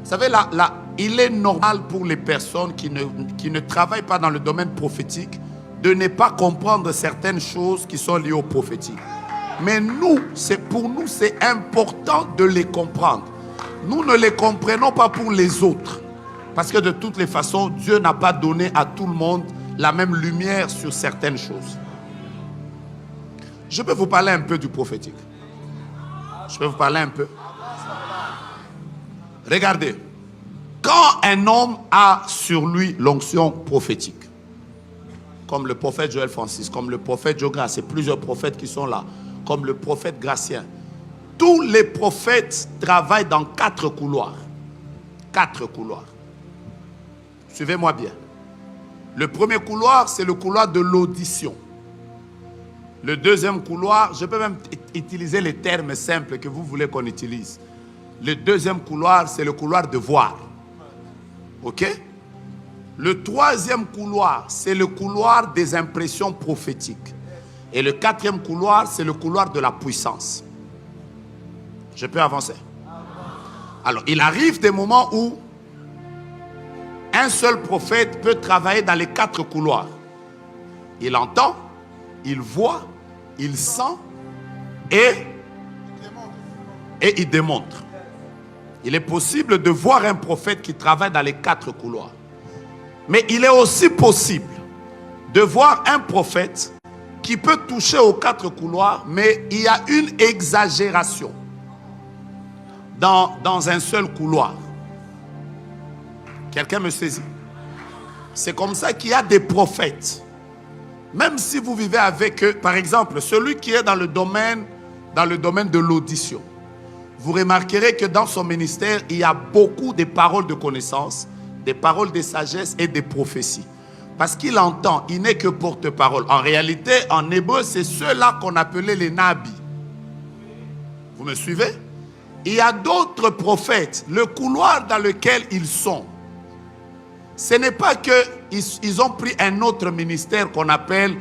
savez, il est normal pour les personnes qui ne travaillent pas dans le domaine prophétique de ne pas comprendre certaines choses qui sont liées au prophétique. Mais pour nous, c'est important de les comprendre. Nous ne les comprenons pas pour les autres. Parce que de toutes les façons, Dieu n'a pas donné à tout le monde la même lumière sur certaines choses. Je peux vous parler un peu du prophétique. Je peux vous parler un peu. Regardez. Quand un homme a sur lui l'onction prophétique, comme le prophète Joël Francis, comme le prophète Joe Grace, et plusieurs prophètes qui sont là, comme le prophète Gratien, tous les prophètes travaillent dans 4 couloirs. 4 couloirs. Suivez-moi bien. Le premier couloir, c'est le couloir de l'audition. Le deuxième couloir, je peux même utiliser les termes simples que vous voulez qu'on utilise. Le deuxième couloir, c'est le couloir de voir. Ok? Le troisième couloir, c'est le couloir des impressions prophétiques. Et le quatrième couloir, c'est le couloir de la puissance. Je peux avancer? Alors, il arrive des moments où un seul prophète peut travailler dans les 4 couloirs. Il entend, il voit, il sent et il démontre. Il est possible de voir un prophète qui travaille dans les 4 couloirs. Mais il est aussi possible de voir un prophète qui peut toucher aux 4 couloirs, mais il y a une exagération dans un seul couloir. Quelqu'un me saisit? C'est comme ça qu'il y a des prophètes. Même si vous vivez avec eux, par exemple, celui qui est dans le domaine de l'audition, vous remarquerez que dans son ministère, il y a beaucoup de paroles de connaissance, des paroles de sagesse et des prophéties. Parce qu'il entend, il n'est que porte-parole. En réalité, en hébreu, c'est ceux-là qu'on appelait les nabis. Vous me suivez? Il y a d'autres prophètes, le couloir dans lequel ils sont. Ce n'est pas qu'ils ont pris un autre ministère qu'on appelle,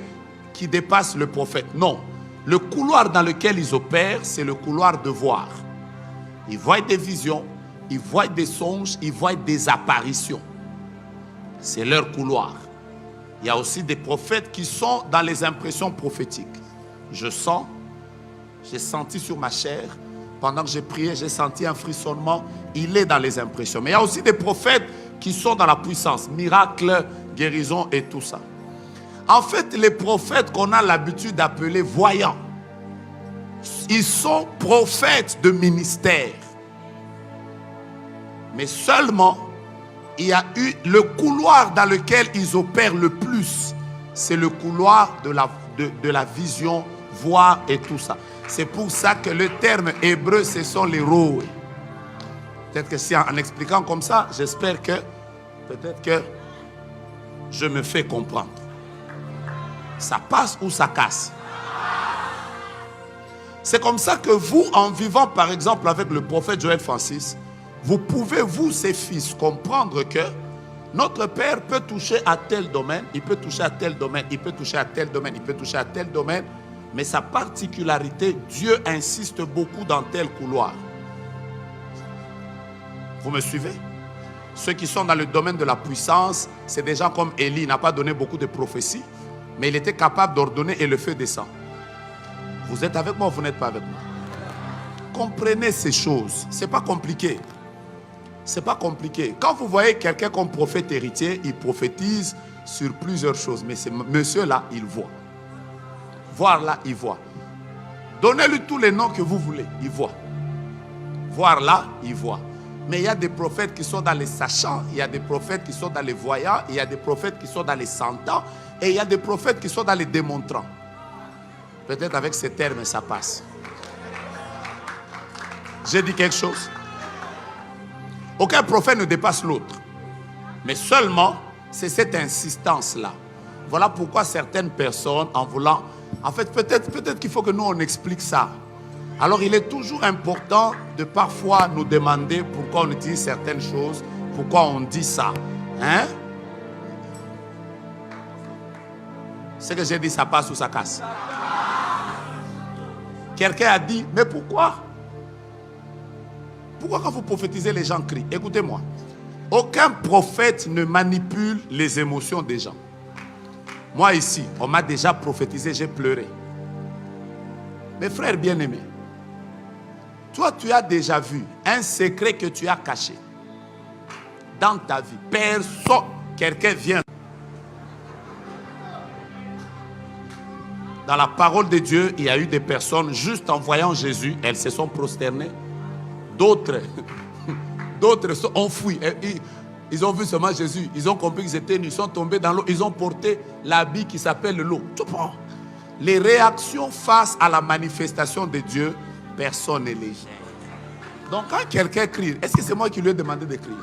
qui dépasse le prophète. Non. Le couloir dans lequel ils opèrent, c'est le couloir de voir. Ils voient des visions, ils voient des songes, ils voient des apparitions. C'est leur couloir. Il y a aussi des prophètes qui sont dans les impressions prophétiques. Je sens, j'ai senti sur ma chair, pendant que j'ai prié, j'ai senti un frissonnement. Il est dans les impressions. Mais il y a aussi des prophètes qui sont dans la puissance, miracles, guérison et tout ça. En fait, les prophètes qu'on a l'habitude d'appeler voyants, ils sont prophètes de ministère. Mais seulement, il y a eu le couloir dans lequel ils opèrent le plus. C'est le couloir de la vision, voir et tout ça. C'est pour ça que le terme hébreu, ce sont les rois. Peut-être que si en expliquant comme ça, j'espère que peut-être que je me fais comprendre. Ça passe ou ça casse? C'est comme ça que vous, en vivant par exemple avec le prophète Joël Francis, vous pouvez, vous, ses fils, comprendre que notre Père peut toucher à tel domaine, il peut toucher à tel domaine, il peut toucher à tel domaine, il peut toucher à tel domaine, mais sa particularité, Dieu insiste beaucoup dans tel couloir. Vous me suivez? Ceux qui sont dans le domaine de la puissance, c'est des gens comme Élie, il n'a pas donné beaucoup de prophéties, mais il était capable d'ordonner et le feu descend. Vous êtes avec moi ou vous n'êtes pas avec moi? Comprenez ces choses, ce n'est pas compliqué. C'est pas compliqué. Quand vous voyez quelqu'un comme prophète héritier, il prophétise sur plusieurs choses. Mais ce monsieur-là, il voit. Voir là, il voit. Donnez-lui tous les noms que vous voulez, il voit. Voir là, il voit. Mais il y a des prophètes qui sont dans les sachants, il y a des prophètes qui sont dans les voyants, il y a des prophètes qui sont dans les sentants, et il y a des prophètes qui sont dans les démontrants. Peut-être avec ces termes, ça passe. J'ai dit quelque chose? Aucun prophète ne dépasse l'autre. Mais seulement, c'est cette insistance-là. Voilà pourquoi certaines personnes, en voulant... En fait, peut-être qu'il faut que nous, on explique ça. Alors, il est toujours important de parfois nous demander pourquoi on utilise certaines choses, pourquoi on dit ça. Hein? Ce que j'ai dit, ça passe ou ça casse? Quelqu'un a dit, mais pourquoi? Pourquoi quand vous prophétisez, les gens crient? Écoutez-moi. Aucun prophète ne manipule les émotions des gens. Moi ici, on m'a déjà prophétisé, j'ai pleuré. Mes frères bien-aimés, toi tu as déjà vu un secret que tu as caché dans ta vie. Personne, quelqu'un vient. Dans la parole de Dieu, il y a eu des personnes, juste en voyant Jésus, elles se sont prosternées. D'autres ont fui. Ils ont vu seulement Jésus. Ils ont compris qu'ils étaient nus. Ils sont tombés dans l'eau. Ils ont porté l'habit qui s'appelle l'eau. Les réactions face à la manifestation de Dieu, personne n'est léger. Donc quand quelqu'un crie, est-ce que c'est moi qui lui ai demandé de crier?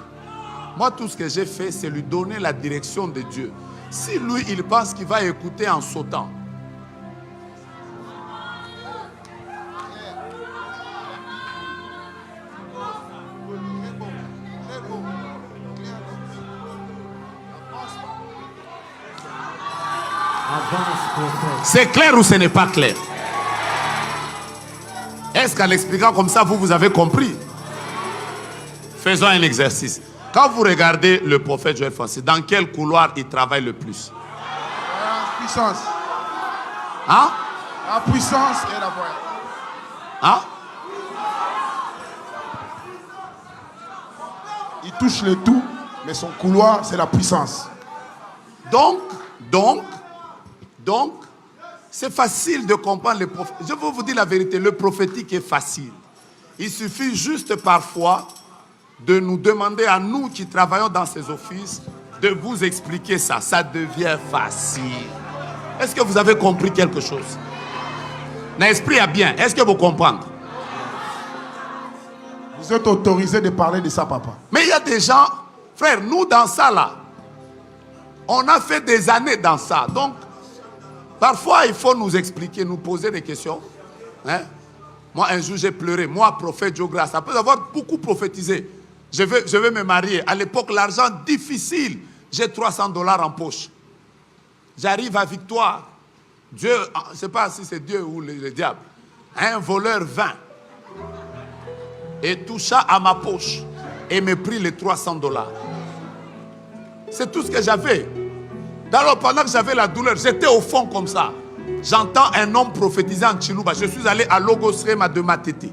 Moi, tout ce que j'ai fait, c'est lui donner la direction de Dieu. Si lui, il pense qu'il va écouter en sautant, c'est clair ou ce n'est pas clair? Est-ce qu'en expliquant comme ça, vous avez compris? Faisons un exercice. Quand vous regardez le prophète Joël Francis, dans quel couloir il travaille le plus? La puissance. Hein? La puissance et la voix. Hein? Il touche le tout, mais son couloir, c'est la puissance. Donc, c'est facile de comprendre le prophète. Je vais vous dire la vérité, le prophétique est facile. Il suffit juste parfois de nous demander à nous qui travaillons dans ces offices de vous expliquer ça. Ça devient facile. Est-ce que vous avez compris quelque chose? L'esprit est bien. Est-ce que vous comprenez? Vous êtes autorisé de parler de ça, papa. Mais il y a des gens, frère, nous dans ça là, on a fait des années dans ça. Donc, parfois, il faut nous expliquer, nous poser des questions. Hein? Moi, un jour, j'ai pleuré. Moi, prophète Joe Grace, après avoir beaucoup prophétisé, je vais me marier. À l'époque, l'argent difficile. J'ai 300 $ en poche. J'arrive à Victoire. Dieu, je ne sais pas si c'est Dieu ou le diable. Un voleur vint et toucha à ma poche et me prit les 300 $. C'est tout ce que j'avais. Alors pendant que j'avais la douleur, j'étais au fond comme ça. J'entends un homme prophétiser en Chiluba. Je suis allé à Logos Rema de Matete.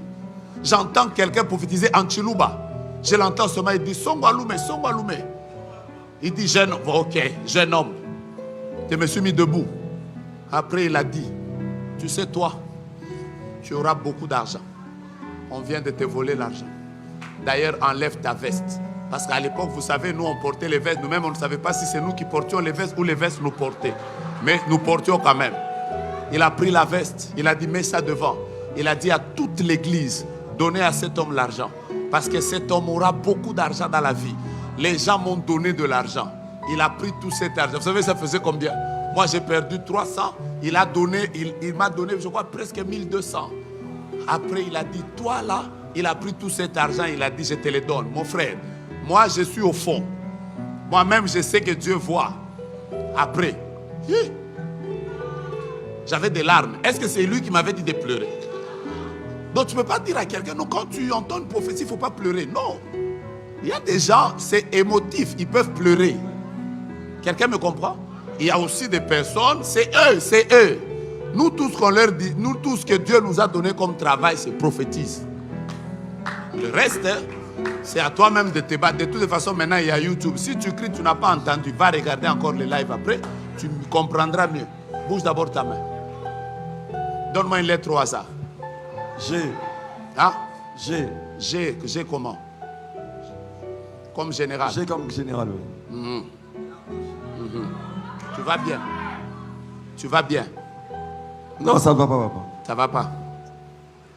J'entends quelqu'un prophétiser en Chiluba. Je l'entends seulement, il dit Songo Alume, Songo Alume. Il dit jeune homme, ok, jeune homme. Je me suis mis debout. Après il a dit, tu sais toi, tu auras beaucoup d'argent. On vient de te voler l'argent. D'ailleurs, enlève ta veste. Parce qu'à l'époque, vous savez, nous on portait les vestes. Nous-mêmes, on ne savait pas si c'est nous qui portions les vestes ou les vestes nous portaient. Mais nous portions quand même. Il a pris la veste. Il a dit, mets ça devant. Il a dit à toute l'église, donnez à cet homme l'argent. Parce que cet homme aura beaucoup d'argent dans la vie. Les gens m'ont donné de l'argent. Il a pris tout cet argent. Vous savez, ça faisait combien? Moi, j'ai perdu 300. Il m'a donné, je crois, presque 1200. Après, il a dit, toi là, il a pris tout cet argent. Il a dit, je te le donne. Mon frère, moi, je suis au fond. Moi-même, je sais que Dieu voit. Après, j'avais des larmes. Est-ce que c'est lui qui m'avait dit de pleurer? Donc, tu ne peux pas dire à quelqu'un, non, quand tu entends une prophétie, il ne faut pas pleurer. Non. Il y a des gens, c'est émotif, ils peuvent pleurer. Quelqu'un me comprend? Il y a aussi des personnes, c'est eux. Nous, tout ce qu'on leur dit, nous, tout ce que Dieu nous a donné comme travail, c'est prophétise. Le reste, c'est à toi-même de te battre. De toute façon, maintenant, il y a YouTube. Si tu cries, tu n'as pas entendu, va regarder encore le live après, tu comprendras mieux. Bouge d'abord ta main. Donne-moi une lettre au hasard. G. Hein? G. G comment? Comme général. G comme général, oui. Tu vas bien? Tu vas bien? Non, ça ne va pas, papa. Ça va pas?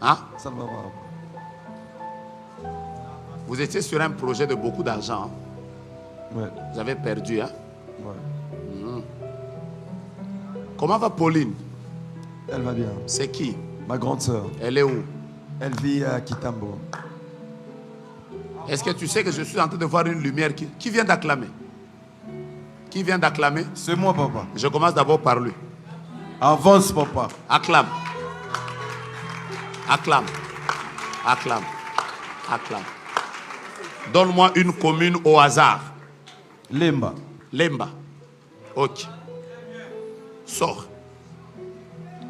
Hein? Ça ne va pas, papa. Vous étiez sur un projet de beaucoup d'argent. Hein? Ouais. Vous avez perdu, hein? Ouais. Comment va Pauline? Elle va bien. C'est qui? Ma grande sœur. Elle est où? Elle vit à Kitambo. Est-ce que tu sais que je suis en train de voir une lumière qui vient d'acclamer? Qui vient d'acclamer? C'est moi, papa. Je commence d'abord par lui. Avance, papa. Acclame. Acclame. Acclame. Acclame. Donne-moi une commune au hasard. Lemba. Lemba. Ok. Sors.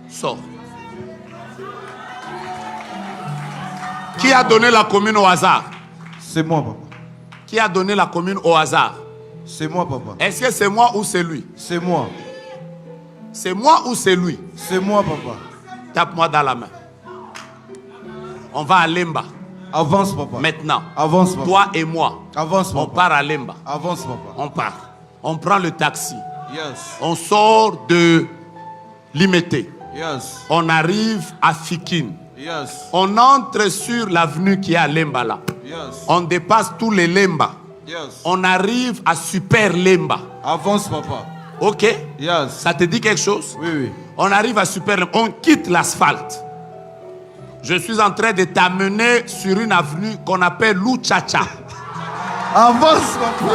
Sors. Qui a donné la commune au hasard? C'est moi, papa. Qui a donné la commune au hasard? C'est moi, papa. Est-ce que c'est moi ou c'est lui? C'est moi. C'est moi ou c'est lui? C'est moi, papa. Tape-moi dans la main. On va à Lemba. Avance, papa. Maintenant. Avance, papa. Toi et moi. Avance, On papa. part à Lemba. Avance, papa. On part. On prend le taxi. Yes. On sort de Limité. Yes. On arrive à Fikine. Yes. On entre sur l'avenue qui est à Lemba là. Yes. On dépasse tous les Lemba. Yes. On arrive à Super Lemba. Avance, papa. Ok? Yes. Ça te dit quelque chose? Oui, oui. On arrive à Super Lemba. On quitte l'asphalte. Je suis en train de t'amener sur une avenue qu'on appelle Luchacha. Avance, papa.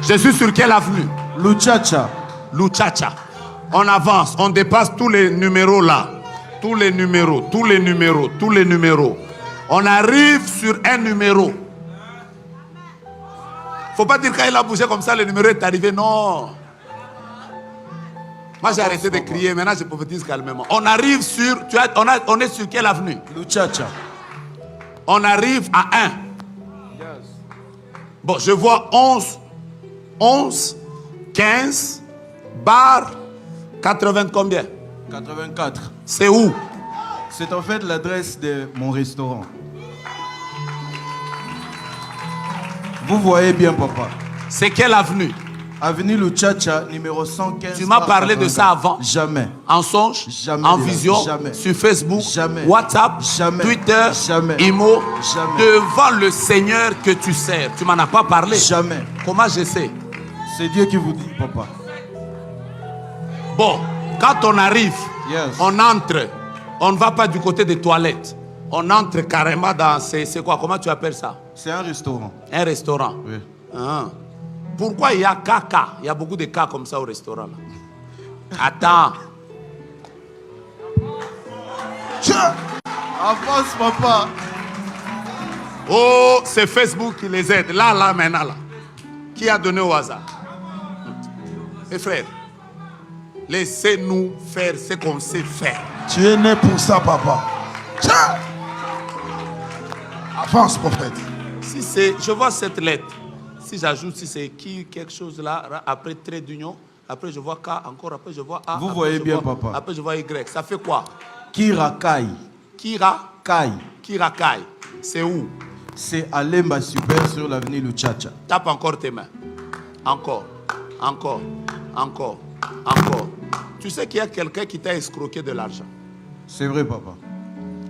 Je suis sur quelle avenue? Luchacha. Luchacha. On avance, on dépasse tous les numéros là. Tous les numéros, tous les numéros, tous les numéros. On arrive sur un numéro. Faut pas dire quand il a bougé comme ça, le numéro est arrivé. Non. Moi j'ai arrêté de crier, maintenant je prophétise calmement. On arrive sur, on est sur quelle avenue? Luchacha. On arrive à 1. Bon, je vois 11, 15, bar, 80 combien? 84. C'est où? C'est en fait l'adresse de mon restaurant. Vous voyez bien, papa. C'est quelle avenue? Avenue Luchacha, numéro 115. Tu m'as parlé de ça avant? Jamais. En songe? Jamais. En vision? Jamais. Sur Facebook? Jamais. WhatsApp? Jamais. Twitter? Jamais. Imo? Jamais. Devant le Seigneur que tu sers. Tu m'en as pas parlé? Jamais. Comment je sais? C'est Dieu qui vous dit, papa. Bon, quand on arrive, Yes. on entre. On ne va pas du côté des toilettes. On entre carrément dans... C'est quoi? Comment tu appelles ça? C'est un restaurant. Un restaurant. Oui. Ah. Pourquoi il y a caca? Il y a beaucoup de cas comme ça au restaurant. Là. Attends. Avance, papa. Oh, c'est Facebook qui les aide. Là, maintenant, là. Qui a donné au hasard? Mes frères, laissez-nous faire ce qu'on sait faire. Tu es né pour ça, papa. Tiens. Avance, prophète. Si c'est, je vois cette lettre. Si j'ajoute, si c'est qui, quelque chose là, après trait d'union, après je vois K, encore après je vois A. Vous après, voyez je bien, vois, papa. Après je vois Y. Ça fait quoi? Kirakai. Kai. Kirakai. C'est où? C'est à Lemba Super sur l'avenue Luchacha. Tape encore tes mains. Encore. Encore. Encore. Encore. Tu sais qu'il y a quelqu'un qui t'a escroqué de l'argent. C'est vrai, papa.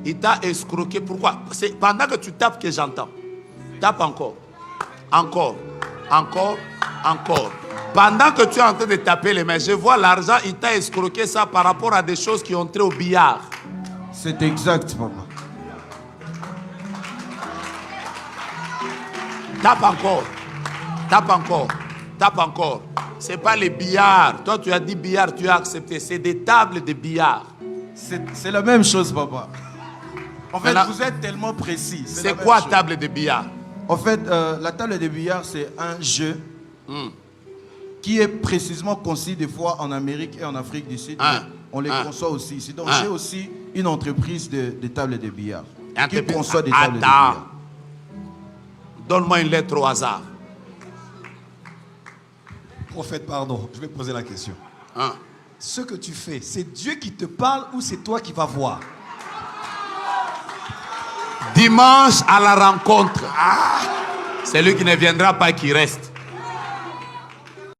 Il t'a escroqué. Pourquoi? C'est pendant que tu tapes que j'entends. Tape encore. Encore. Encore. Encore. Pendant que tu es en train de taper les mains, je vois l'argent, il t'a escroqué ça par rapport à des choses qui ont trait au billard. C'est exact, papa. Tape encore. Tape encore. Tape encore. C'est pas les billards. Toi, tu as dit billard, tu as accepté. C'est des tables de billard. C'est la même chose, papa. En fait, Maintenant, vous êtes tellement précis. C'est quoi table de billard? En fait, la table de billard, c'est un jeu qui est précisément conçu des fois en Amérique et en Afrique du Sud. On les conçoit aussi ici. Donc, j'ai aussi une entreprise de tables de billard qui conçoit des tables de billard. Donne-moi une lettre au hasard. Prophète, pardon, je vais poser la question. Hein? Ce que tu fais, c'est Dieu qui te parle ou c'est toi qui vas voir? Dimanche à la rencontre. Celui qui ne viendra pas, qui reste.